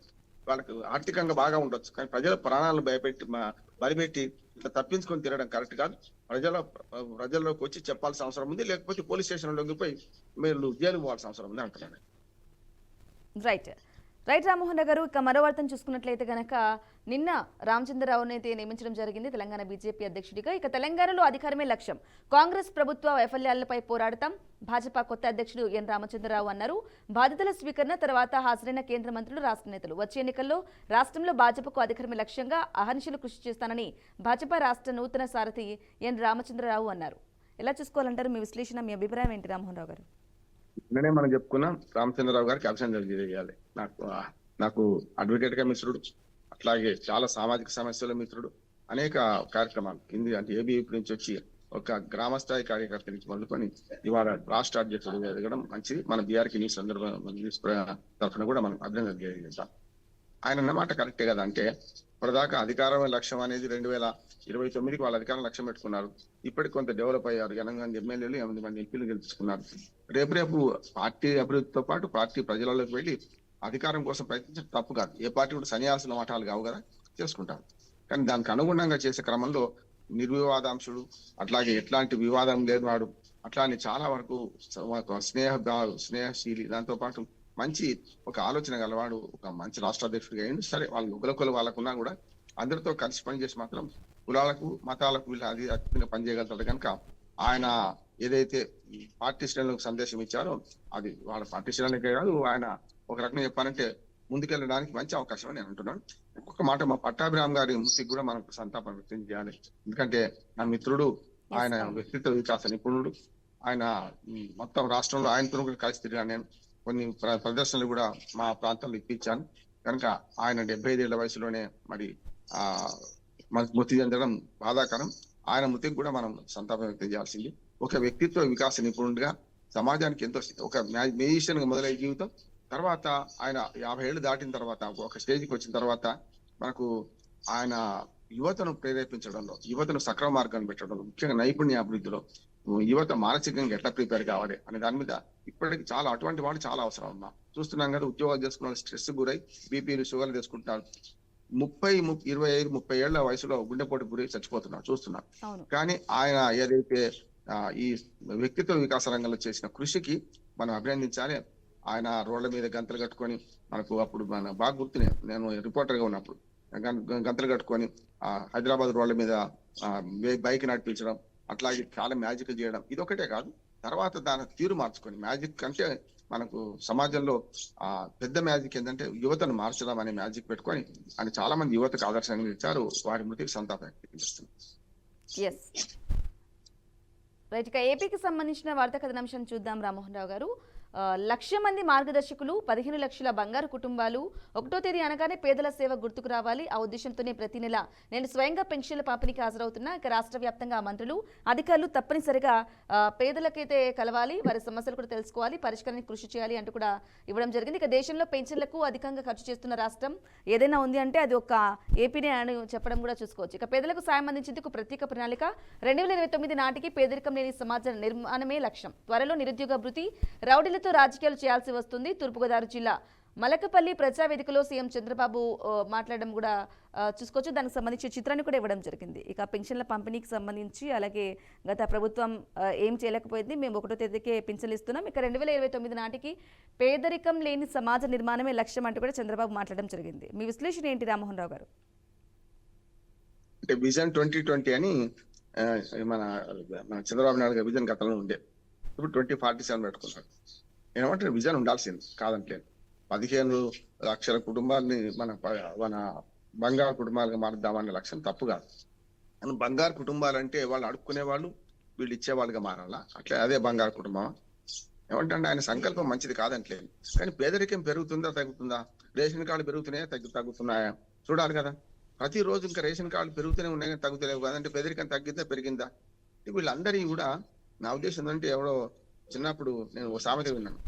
వాళ్ళకి ఆర్థికంగా బాగా ఉండొచ్చు. కానీ ప్రజల ప్రాణాలను బలిపెట్టి ఇట్లా తప్పించుకొని తిరగడం కరెక్ట్ కాదు. ప్రజల్లోకి వచ్చి చెప్పాల్సిన అవసరం ఉంది, లేకపోతే పోలీస్ స్టేషన్లోకి పోయి మీరు జైలు పోవాల్సిన అవసరం ఉంది అంటున్నాను. రైట్ రామ్మోహన్ రావు గారు, ఇక మరో వార్తను చూసుకున్నట్లయితే కనుక నిన్న రామచంద్రరావుని అయితే నియమించడం జరిగింది తెలంగాణ బీజేపీ అధ్యక్షుడిగా. ఇక తెలంగాణలో అధికారమే లక్ష్యం, కాంగ్రెస్ ప్రభుత్వ వైఫల్యాలపై పోరాడతాం భాజపా కొత్త అధ్యక్షుడు ఎన్ రామచంద్రరావు అన్నారు. బాధ్యతల స్వీకరణ తర్వాత హాజరైన కేంద్ర మంత్రులు, రాష్ట్ర నేతలు వచ్చే ఎన్నికల్లో రాష్ట్రంలో భాజపాకు అధికారమే లక్ష్యంగా అహర్నిశలు కృషి చేస్తానని భాజపా రాష్ట్ర నూతన సారథి ఎన్ రామచంద్రరావు అన్నారు. ఎలా చూసుకోవాలంటారు? మీ విశ్లేషణ, మీ అభిప్రాయం ఏంటి రామ్మోహన్ రావు గారు? నిన్ననే మనం చెప్పుకున్నాం రామచంద్రరావు గారికి అభినందనలు తెలియజేయాలి. నాకు అడ్వకేట్ గా మిత్రుడు, అట్లాగే చాలా సామాజిక సమస్యల మిత్రుడు, అనేక కార్యక్రమాలు కింది అంటే ఏబీవీపీ నుంచి వచ్చి ఒక గ్రామ స్థాయి కార్యకర్త నుంచి మొదలుకొని ఇవాళ రాష్ట్ర అధ్యక్షుడు ఎదగడం మంచిది. మన బీఆర్కి న్యూస్ తరఫున కూడా మనం అభినందనలు తెలియజేద్దాం. ఆయన అన్నమాట కరెక్టే కదా. అంటే ఇప్పటిదాకా అధికారం లక్ష్యం అనేది 2029కి వాళ్ళ అధికారం లక్ష్యం పెట్టుకున్నారు. ఇప్పటికి కొంత డెవలప్ అయ్యారు. 8 ఎమ్మెల్యేలు 8 మంది ఎంపీలు గెలుచుకున్నారు. రేపు పార్టీ అభివృద్ధితో పాటు పార్టీ ప్రజలలోకి వెళ్ళి అధికారం కోసం ప్రయత్నించడం తప్పు కాదు. ఏ పార్టీ కూడా సన్యాసుల మఠాలు కావు కదా, చేసుకుంటారు. కానీ దానికి అనుగుణంగా చేసే క్రమంలో నిర్వివాదాంశుడు, అట్లాగే ఎట్లాంటి వివాదం లేని వాడు, అట్లానే చాలా వరకు స్నేహశీలి, దాంతో పాటు మంచి ఒక ఆలోచన గలవాడు, ఒక మంచి రాష్ట్ర అధ్యక్షుడిగా అయ్యింది. సరే వాళ్ళు కుల వాళ్ళకున్నా కూడా అందరితో కలిసి పనిచేసి మాత్రం కులాలకు మతాలకు వీళ్ళు అది అత్యంత పనిచేయగలుగుతాడు. కనుక ఆయన ఏదైతే పార్టీ శ్రేణులకు సందేశం ఇచ్చారో అది వాళ్ళ పార్టీ శ్రేణులకే కాదు, ఆయన ఒక రకంగా చెప్పాలంటే ముందుకెళ్ళడానికి మంచి అవకాశం అని నేను అంటున్నాను. ఇంకొక మాట, మా పట్టాభిరామ్ గారి మృతికి కూడా మనం సంతాపం వ్యక్తం చేయాలి. ఎందుకంటే నా మిత్రుడు, ఆయన వ్యక్తిత్వ వికాస నిపుణుడు, ఆయన మొత్తం రాష్ట్రంలో ఆయనతో కూడా కలిసి తిరిగాను. నేను కొన్ని ప్రదర్శనలు కూడా మా ప్రాంతంలో ఇప్పించాను. కనుక ఆయన 75 ఏళ్ల వయసులోనే మరి మృతి చెందడం బాధాకరం. ఆయన మృతికి కూడా మనం సంతాపం వ్యక్తం చేయాల్సింది. ఒక వ్యక్తిత్వ వికాస నిపుణుడిగా సమాజానికి ఎంతో ఒక మ్యూజిషియన్ గా మొదలయ్యే జీవితం తర్వాత ఆయన 50 ఏళ్ళు దాటిన తర్వాత ఒక స్టేజ్కి వచ్చిన తర్వాత మనకు ఆయన యువతను ప్రేరేపించడంలో, యువతను సక్రమ మార్గాన్ని పెట్టడంలో, ముఖ్యంగా నైపుణ్య అభివృద్ధిలో యువత మానసికంగా ఎట్లా ప్రిపేర్ కావాలి అనే దాని మీద ఇప్పటికి చాలా అటువంటి వాళ్ళు చాలా అవసరం ఉన్నా చూస్తున్నాం కదా. ఉద్యోగాలు చేసుకున్న స్ట్రెస్ గురై బీపీలు షుగర్లు తీసుకుంటున్నారు. 25-30 ఏళ్ల వయసులో గుండెపోటు గురి చచ్చిపోతున్నారు చూస్తున్నారు. కానీ ఆయన ఏదైతే ఈ వ్యక్తిత్వ వికాస రంగంలో చేసిన కృషికి మనం అభినందించాలి. ఆయన రోడ్ల మీద గంతలు కట్టుకొని, మనకు అప్పుడు మన బాగా గుర్తునే, నేను రిపోర్టర్ గా ఉన్నప్పుడు గంతలు కట్టుకొని హైదరాబాద్ రోడ్ల మీద బైక్ నడిపించడం, అట్లాగే చాలా మ్యాజిక్ చేయడం, ఇదొకటే కాదు. తర్వాత దాని తీరు మార్చుకొని, మ్యాజిక్ అంటే మనకు సమాజంలో పెద్ద మ్యాజిక్ ఏంటంటే యువతను మార్చడం అనే మ్యాజిక్ పెట్టుకొని ఆయన చాలా మంది యువతకు ఆదర్శంగా ఇచ్చారు. వారి మృతికి సంతాపం వ్యక్తం. రైట్, ఇక ఏపీకి సంబంధించిన వార్తా కథనాంశాన్ని చూద్దాం రామ్మోహన్ రావు గారు. 1,00,000 మంది మార్గదర్శకులు, 15 లక్షల బంగారు కుటుంబాలు, 1వ తేదీ అనగానే పేదల సేవ గుర్తుకు రావాలి. ఆ ఉద్దేశంతోనే ప్రతి నెల నేను స్వయంగా పెన్షన్ల పంపిణీకి హాజరవుతున్నా. ఇక రాష్ట్ర వ్యాప్తంగా మంత్రులు, అధికారులు తప్పనిసరిగా పేదలకైతే కలవాలి, వారి సమస్యలు కూడా తెలుసుకోవాలి, పరిష్కారానికి కృషి చేయాలి అంటూ కూడా ఇవ్వడం జరిగింది. ఇక దేశంలో పెన్షన్లకు అధికంగా ఖర్చు చేస్తున్న రాష్ట్రం ఏదైనా ఉంది అంటే అది ఒక ఏపీనే అని చెప్పడం కూడా చూసుకోవచ్చు. ఇక పేదలకు సాయం అందించేందుకు ప్రత్యేక ప్రణాళిక, 2029 నాటికి పేదరికం లేని సమాజ నిర్మాణమే లక్ష్యం. త్వరలో నిరుద్యోగ భృతి, రౌడీల రాజకీయాలు చేయాల్సి వస్తుంది. తూర్పుగోదావరి జిల్లా మలకపల్లి ప్రజావేదికలో సీఎం చంద్రబాబు మాట్లాడడం కూడా చూసుకోవచ్చు. దానికి సంబంధించి చిత్రాన్ని కూడా ఇవ్వడం జరిగింది. ఇక పెన్షన్ల పంపిణీకి సంబంధించి, అలాగే గత ప్రభుత్వం ఏం చేయలేకపోయింది, మేము 1వ తేదీకే పెన్షన్లు ఇస్తున్నాం, ఇక 2029 నాటికి పేదరికం లేని సమాజ నిర్మాణమే లక్ష్యం అంటూ కూడా చంద్రబాబు మాట్లాడడం జరిగింది. మీ విశ్లేషణ ఏంటి రామ్మోహన్ రావు గారు? అంటే విజన్ 2020 అని మన చంద్రబాబు నాయుడు గారి విజన్ గతంలో ఉండే, ఇప్పుడు 2047 పెట్టుకున్నాడు. ఏమంటే విజన్ ఉండాల్సింది కాదంటలేదు. 15 లక్షల కుటుంబాలని మన బంగారు కుటుంబాలుగా మారుద్దామనే లక్ష్యం తప్పు కాదు. మనం బంగారు కుటుంబాలంటే వాళ్ళు అడుక్కునే వాళ్ళు, వీళ్ళు ఇచ్చేవాళ్ళుగా మారాలా? అట్లా అదే బంగారు కుటుంబం ఏమంటే ఆయన సంకల్పం మంచిది కాదంటలేదు. కానీ పేదరికం పెరుగుతుందా తగ్గుతుందా? రేషన్ కార్డు పెరుగుతున్నాయా తగ్గుతున్నాయా చూడాలి కదా. ప్రతిరోజు ఇంకా రేషన్ కార్డు పెరుగుతూనే ఉన్నాయి, తగ్గుతలేవు కదంటే పేదరికం తగ్గిందా పెరిగిందా? వీళ్ళందరినీ కూడా నా ఉద్దేశం ఏంటంటే ఎవడో చిన్నప్పుడు నేను ఓ సామెత విన్నాను.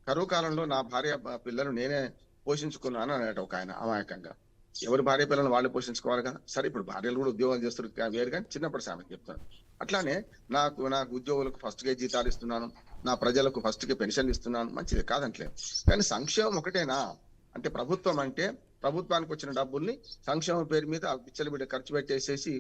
కరువు కాలంలో నా భార్య పిల్లలు నేనే పోషించుకున్నాను అన్నట్టు ఒక ఆయన అమాయకంగా. ఎవరి భార్య పిల్లలు వాళ్ళు పోషించుకోవాలి కదా. సరే ఇప్పుడు భార్యలు కూడా ఉద్యోగాలు చేస్తారు వేరు, కానీ చిన్నప్పుడు సామెత చెప్తాను. అట్లానే నాకు ఉద్యోగులకు ఫస్ట్ గా జీతాలు ఇస్తున్నాను, నా ప్రజలకు ఫస్ట్ గా పెన్షన్లు ఇస్తున్నాను, మంచిది కాదంటలేదు. కానీ సంక్షేమం ఒకటేనా అంటే ప్రభుత్వం అంటే ప్రభుత్వానికి వచ్చిన డబ్బుల్ని సంక్షేమం పేరు మీద విచ్చలవిడి ఖర్చు పెట్టేసేసి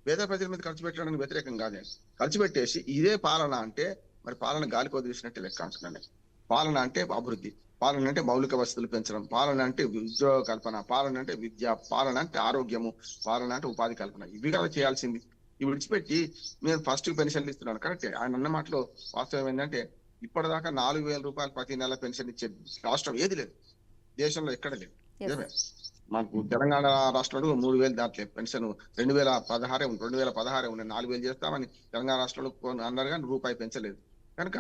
పేద ప్రజల మీద ఖర్చు పెట్టడానికి వ్యతిరేకం కాదే. ఖర్చు పెట్టేసి ఇదే పాలన అంటే మరి పాలన గాలికి వదిలేసినట్టు లెక్క అంటున్నాను. పాలన అంటే అభివృద్ధి, పాలన అంటే మౌలిక వసతులు పెంచడం, పాలన అంటే ఉద్యోగ కల్పన, పాలన అంటే విద్య, పాలన అంటే ఆరోగ్యము, పాలన అంటే ఉపాధి కల్పన. ఇవి కదా చేయాల్సింది. ఇవి విడిచిపెట్టి నేను ఫస్ట్ పెన్షన్లు ఇస్తున్నాను. కరెక్టే, ఆయన అన్న మాటలో వాస్తవం ఏంటంటే ఇప్పటిదాకా 4,000 రూపాయలు ప్రతి నెల పెన్షన్ ఇచ్చే రాష్ట్రం ఏది లేదు, దేశంలో ఎక్కడ లేదు. నిజమే. మాకు తెలంగాణ రాష్ట్రంలో 3,000 దాటలేదు పెన్షన్. 2016 ఉన్నాయి. 4,000 చేస్తామని తెలంగాణ రాష్ట్రంలో అన్నారు కానీ రూపాయి పెంచలేదు. కనుక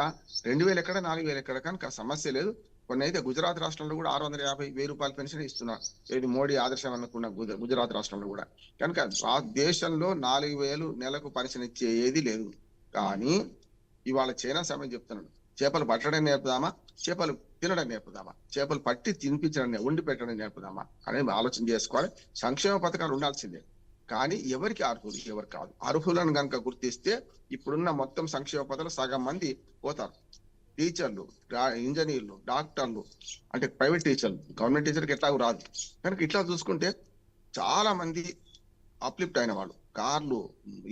2,000 ఎక్కడ, 4,000 ఎక్కడ, కనుక సమస్య లేదు. కొన్ని అయితే గుజరాత్ రాష్ట్రంలో కూడా 650,000 రూపాయల పెన్షన్ ఇస్తున్నారు. ఇది మోడీ ఆదర్శం అనుకున్న గుజరాత్ రాష్ట్రంలో కూడా. కనుక దేశంలో 4,000 నెలకు పెన్షన్ ఇచ్చే ఏది లేదు. కానీ ఇవాళ చైనా సమయం చెప్తున్నాడు, చేపలు పట్టడం నేర్పుదామా, చేపలు తినడం నేర్పుదామా, చేపలు పట్టి తినిపించడం వండి పెట్టడం నేర్పుదామా అనేది ఆలోచన చేసుకోవాలి. సంక్షేమ పథకాలు ఉండాల్సిందే, కానీ ఎవరికి అర్హులు ఎవరు కాదు. అర్హులను కనుక గుర్తిస్తే ఇప్పుడున్న మొత్తం సంక్షేమ పథకాలు సగం మంది పోతారు. టీచర్లు, ఇంజనీర్లు, డాక్టర్లు, అంటే ప్రైవేట్ టీచర్లు, గవర్నమెంట్ టీచర్కి ఎట్లాగూ రాదు. కనుక ఇట్లా చూసుకుంటే చాలా మంది అప్లిఫ్ట్ అయిన వాళ్ళు, కార్లు,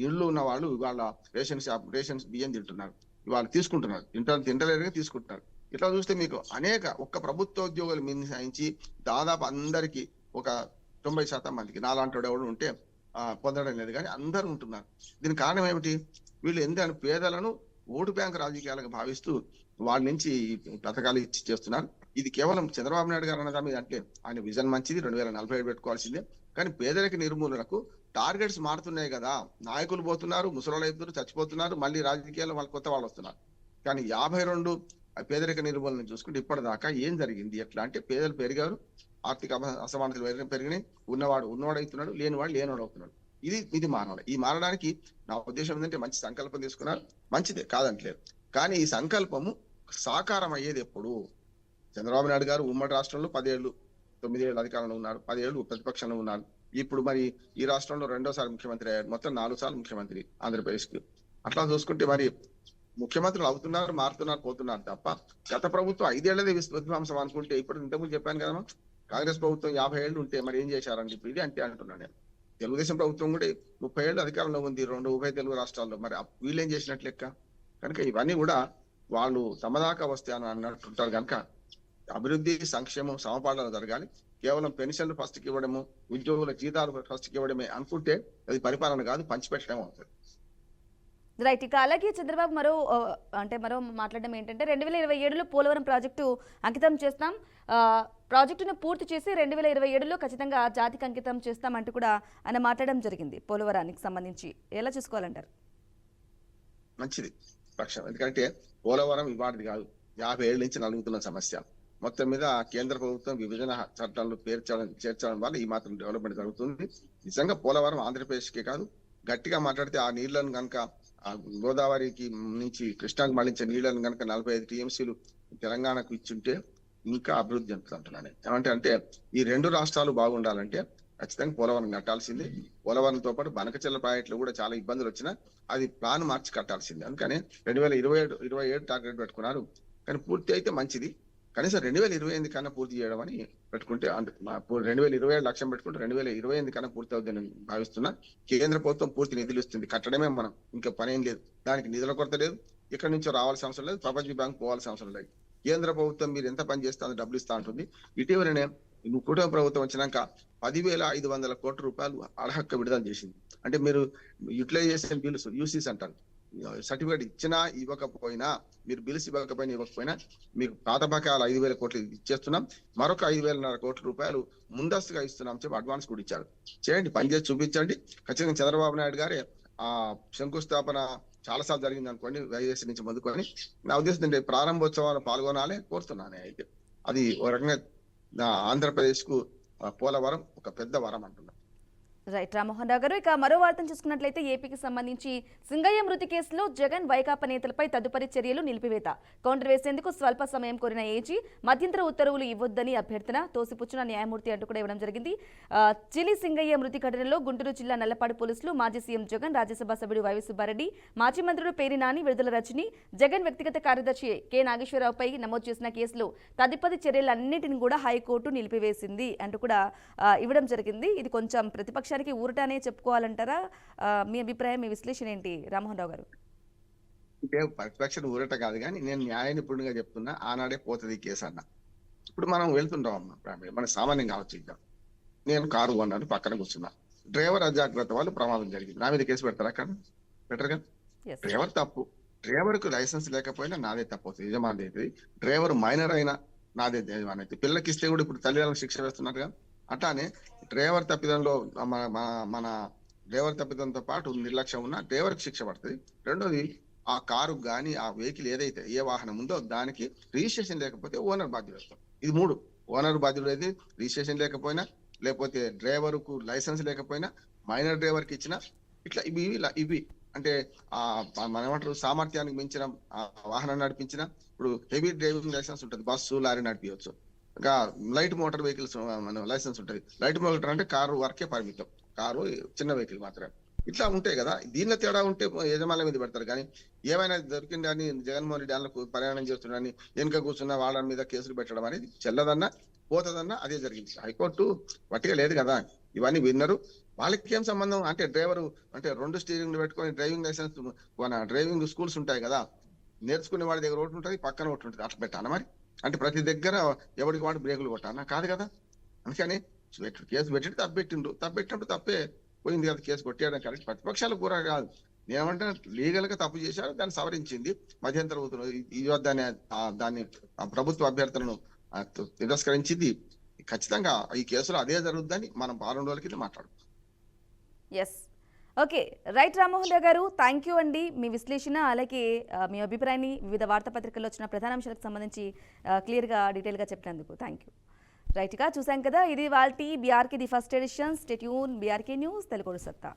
ఇళ్ళు ఉన్న వాళ్ళు ఇవాళ రేషన్స్ బియ్యం తింటున్నారు, ఇవాళ తీసుకుంటున్నారు, తింటలేరుగా తీసుకుంటున్నారు. ఇట్లా చూస్తే మీకు ఒక్క ప్రభుత్వ ఉద్యోగులు మినహాయించి దాదాపు అందరికి ఒక 90% మందికి నాలాంటి ఎవరు ఉంటే పొందడం లేదు, కానీ అందరూ ఉంటున్నారు. దీనికి కారణం ఏమిటి? వీళ్ళు ఎందుకంటే పేదలను ఓటు బ్యాంక్ రాజకీయాలకు భావిస్తూ వాళ్ళ నుంచి పథకాలు ఇచ్చి చేస్తున్నారు. ఇది కేవలం చంద్రబాబు నాయుడు గారు అన్నదా మీద అంటే ఆయన విజన్ మంచిది, 2047 పెట్టుకోవాల్సిందే. కానీ పేదరిక నిర్మూలనకు టార్గెట్స్ మారుతున్నాయి కదా. నాయకులు పోతున్నారు, ముసలోళ్ళు అవుతున్నారు, చచ్చిపోతున్నారు, మళ్ళీ రాజకీయాల్లో వాళ్ళు కొత్త వాళ్ళు వస్తున్నారు. కానీ 52 పేదరిక నిర్మూలన చూసుకుంటే ఇప్పటిదాకా ఏం జరిగింది? ఎట్లా అంటే పేదలు పెరిగారు, ఆర్థిక అసమానతలు పెరిగినాయి, ఉన్నవాడు అవుతున్నాడు, లేనివాడు అవుతున్నాడు. ఇది మారాలి. ఈ మారడానికి నా ఉద్దేశం ఏంటంటే మంచి సంకల్పం తీసుకున్నారు, మంచిదే కాదంటలేదు. కానీ ఈ సంకల్పము సాకారం అయ్యేది ఎప్పుడు? చంద్రబాబు నాయుడు గారు ఉమ్మడి రాష్ట్రంలో 10 ఏళ్ళు 9 ఏళ్ళు అధికారంలో ఉన్నారు, 10 ఏళ్ళు ప్రతిపక్షంలో ఉన్నారు. ఇప్పుడు మరి ఈ రాష్ట్రంలో 2వ సారి ముఖ్యమంత్రి అయ్యారు, మొత్తం 4 సార్లు ముఖ్యమంత్రి ఆంధ్రప్రదేశ్ కి. అట్లా చూసుకుంటే మరి ముఖ్యమంత్రులు అవుతున్నారు, మారుతున్నారు, పోతున్నారు తప్ప గత ప్రభుత్వం 5 ఏళ్లదే విధ్వంసం అనుకుంటే ఇప్పుడు ఇంతకుముందు చెప్పాను కదా, కాంగ్రెస్ ప్రభుత్వం 50 ఏళ్ళు ఉంటే మరి ఏం చేశారండి? ఇప్పుడు ఇది అంటే అంటున్నాను నేను. తెలుగుదేశం ప్రభుత్వం కూడా 30 ఏళ్ళు అధికారంలో ఉంది ఉభయ తెలుగు రాష్ట్రాల్లో, మరి వీళ్ళు ఏం చేసినట్లు లెక్క? కనుక ఇవన్నీ కూడా వాళ్ళు తమదాకా వస్తే అని అన్నట్టుంటారు. కనుక అభివృద్ధి, సంక్షేమం సమపాలన జరగాలి. కేవలం పెన్షన్లు ఫస్ట్ కి ఇవ్వడము, ఉద్యోగుల జీతాలు ఫస్ట్ కి ఇవ్వడమే అనుకుంటే అది పరిపాలన కాదు, పంచిపెట్టడం అవుతుంది. రైట్. ఇక అలాగే చంద్రబాబు మరో మాట్లాడడం ఏంటంటే 2027లో పోలవరం ప్రాజెక్టు అంకితం చేస్తాం, ప్రాజెక్టును పూర్తి చేసి 2027లో ఖచ్చితంగా జాతికి అంకితం చేస్తామంటూ కూడా ఆయన మాట్లాడడం జరిగింది. పోలవరానికి సంబంధించి ఎలా చూసుకోవాలంటారు? మంచిది పక్షం. ఎందుకంటే పోలవరం ఇవాడిది కాదు, 50 ఏళ్ళ నుంచి నలుగుతున్న సమస్య. మొత్తం మీద కేంద్ర ప్రభుత్వం విభజన చట్టాలను చేర్చడం వల్ల ఈ మాత్రం డెవలప్మెంట్ జరుగుతుంది. నిజంగా పోలవరం ఆంధ్రప్రదేశ్ కే కాదు, గట్టిగా మాట్లాడితే ఆ నీళ్లను కనుక గోదావరికి నుంచి కృష్ణాకు మళ్లించే నీళ్లను కనుక 45 టీఎంసీలు తెలంగాణకు ఇచ్చుంటే ఇంకా అభివృద్ధి చెందుతుంటున్నాను. ఏమంటే ఈ 2 రాష్ట్రాలు బాగుండాలంటే ఖచ్చితంగా పోలవరం కట్టాల్సిందే. పోలవరంతో పాటు బనకచెర్ల ప్రాజెక్టులు కూడా చాలా ఇబ్బందులు వచ్చినా అది ప్లాన్ మార్చి కట్టాల్సిందే. అందుకని 2027 టార్గెట్ పెట్టుకున్నారు. కానీ పూర్తి అయితే మంచిది. కనీసం 2028 కన్నా పూర్తి చేయడం అని పెట్టుకుంటే, 2027 లక్ష్యం పెట్టుకుంటే 2028 కన్నా పూర్తి అవుతుందని భావిస్తున్నా. కేంద్ర ప్రభుత్వం పూర్తి నిధులు ఇస్తుంది, కట్టడమే మనం, ఇంకా పని ఏం లేదు. దానికి నిధుల కొరత లేదు, ఇక్కడ నుంచో రావాల్సిన అవసరం లేదు, ప్రపంచ బ్యాంక్ పోవాల్సిన అవసరం లేదు. కేంద్ర ప్రభుత్వం మీరు ఎంత పని చేస్తే అంత డబ్బులు ఇస్తా ఉంటుంది. ఇటీవలనే కుటుంబ ప్రభుత్వం వచ్చినాక 10,500 కోట్ల రూపాయలు అర్హక్క విడుదల చేసింది. అంటే మీరు యూటిలైజేషన్ బిల్స్, యూసీస్ అంటారు, సర్టిఫికేట్ ఇచ్చినా ఇవ్వకపోయినా, మీరు బిల్స్ ఇవ్వకపోయినా మీకు పాత బకాయిలు 5,000 కోట్లు ఇచ్చేస్తున్నాం, మరొక 5,500 కోట్ల రూపాయలు ముందస్తుగా ఇస్తున్నాం చెప్పి అడ్వాన్స్ కూడా ఇచ్చారు. చేయండి, పనిచేసి చూపించండి. ఖచ్చితంగా చంద్రబాబు నాయుడు గారే ఆ శంకుస్థాపన చాలాసార్లు జరిగింది అనుకోండి, వైఎస్ నుంచి మొదలుకొని. నా ఉద్దేశం ఏంటంటే ప్రారంభోత్సవాలు పాల్గొనాలి కోరుతున్నాను. అయితే అది ఒక రకంగా ఆంధ్రప్రదేశ్ కు పోలవరం ఒక పెద్ద వరం అంటున్నాను. రైట్ రామ్మోహన్ రావు గారు. ఇక మరో వార్తను చూసుకున్నట్లయితే ఏపీకి సంబంధించి సింగయ్య మృతి కేసులో జగన్ వైకాపా నేతలపై తదుపరి చర్యలు నిలిపివేత. కౌంటర్ వేసేందుకు స్వల్ప సమయం కోరిన ఏజీ మధ్యంతర ఉత్తర్వులు ఇవ్వొద్దని అభ్యర్థన తోసిపుచ్చిన న్యాయమూర్తి అంటూ కూడా ఇవ్వడం జరిగింది. చిలి సింగయ్య మృతి ఘటనలో గుంటూరు జిల్లా నల్లపాడు పోలీసులు మాజీ సీఎం జగన్, రాజ్యసభ సభ్యుడు వైవి సుబ్బారెడ్డి, మాజీ మంత్రులు పేరి నాని, విడుదల రజని, జగన్ వ్యక్తిగత కార్యదర్శి కె నాగేశ్వరరావుపై నమోదు చేసిన కేసులో తదుపరి చర్యలన్నింటినీ కూడా హైకోర్టు నిలిపివేసింది అంటూ కూడా ఇవ్వడం జరిగింది. ఇది కొంచెం ప్రతిపక్ష ఊరటనే చెప్పుకోవాలంటారా? మీ అభిప్రాయం, మీ విశ్లేషణ ఏంటి రామ్మోహన్ రావు గారు? ప్రతిపక్షం ఊరట కాదు, కానీ నేను న్యాయ నిపుణుడిగా చెప్తున్నా, ఆనాడే పోతుంది కేసు అన్న. ఇప్పుడు మనం వెళ్తుంటాం అమ్మా, మన సామాన్యంగా ఆలోచిద్దాం. నేను కారు కొన్నాను, పక్కన కూర్చున్నా, డ్రైవర్ అజాగ్రత్త వాళ్ళు ప్రమాదం జరిగింది, నా మీద కేసు పెడతారా? అక్కడ బెటర్ గా. డ్రైవర్ తప్పు, డ్రైవర్ కు లైసెన్స్ లేకపోయినా నాదే తప్పు అవుతుంది, యజమాని అవుతుంది. డ్రైవర్ మైనర్ అయినా నాదే యజమాని అవుతుంది. పిల్లలకి ఇస్తే కూడా ఇప్పుడు తల్లిదండ్రులకు శిక్ష వేస్తున్నట్టుగా అట్లానే డ్రైవర్ తప్పిదంలో మన డ్రైవర్ తప్పిదంతో పాటు నిర్లక్ష్యం ఉన్న డ్రైవర్కి శిక్ష పడుతుంది. రెండోది, ఆ కారు కానీ ఆ వెహికల్ ఏదైతే ఏ వాహనం ఉందో దానికి రిజిస్ట్రేషన్ లేకపోతే ఓనర్ బాధ్యుడు వస్తాం. ఇది 3. ఓనర్ బాధ్యుడు అయితే రిజిస్ట్రేషన్ లేకపోయినా, లేకపోతే డ్రైవర్ కు లైసెన్స్ లేకపోయినా, మైనర్ డ్రైవర్ కి ఇచ్చిన, ఇట్లా ఇవి అంటే మనం ఏమంటారు, సామర్థ్యానికి మించిన వాహనం నడిపించిన. ఇప్పుడు హెవీ డ్రైవింగ్ లైసెన్స్ ఉంటుంది, బస్సు లారీ నడిపించవచ్చు. ఇంకా లైట్ మోటార్ వెహికల్స్ లైసెన్స్ ఉంటుంది. లైట్ మోటార్ అంటే కారు వరకే పరిమితం, కారు చిన్న వెహికల్ మాత్రమే. ఇట్లా ఉంటాయి కదా. దీనిలో తేడా ఉంటే యజమానుల మీద పెడతారు. కానీ ఏమైనా దొరికిందని జగన్మోహన్ రెడ్డి దానిలో ప్రయాణం చేస్తున్నాడని వెనుక కూర్చున్న వాళ్ళ మీద కేసులు పెట్టడం అనేది చెల్లదన్నా పోతుందన్నా అదే జరిగింది. హైకోర్టు వట్టిగా లేదు కదా, ఇవన్నీ విన్నరు. వాళ్ళకి ఏం సంబంధం అంటే డ్రైవరు అంటే 2 స్టీరింగ్లు పెట్టుకొని డ్రైవింగ్ లైసెన్స్, మన డ్రైవింగ్ స్కూల్స్ ఉంటాయి కదా, నేర్చుకునే వాడి దగ్గర ఒకటి ఉంటుంది, పక్కన ఒకటి ఉంటుంది. అట్లా పెట్టాను మరి. అంటే ప్రతి దగ్గర ఎవరికి వాడు బ్రేకులు కొట్టానా? కాదు కదా. అందుకని కేసు పెట్టి తప్పెట్టినప్పుడు తప్పే పోయింది కదా, కేసు కొట్టేయడం కరెక్ట్. ప్రతిపక్షాలు కూడా కాదు, నేనేమంటే లీగల్ గా తప్పు చేశారు, దాన్ని సవరించింది. మధ్యంతర దాన్ని ప్రభుత్వ అభ్యర్థులను తిరస్కరించింది. ఖచ్చితంగా ఈ కేసులో అదే జరుగుతుందని మనం 2 రోజుల కింద మాట్లాడుతాం. Yes, okay, right Rammohan Rao గారు, థ్యాంక్ యూ అండి. మీ విశ్లేషణ అలాగే మీ అభిప్రాయాన్ని వివిధ వార్తాపత్రికల్లో వచ్చిన ప్రధాన అంశాలకు సంబంధించి క్లియర్గా డీటెయిల్గా చెప్పినందుకు థ్యాంక్ యూ. రైట్గా చూసాం కదా, ఇది వాళ్ళ BRK the first edition. Stay tune, BRK news, Telugu సత్తా.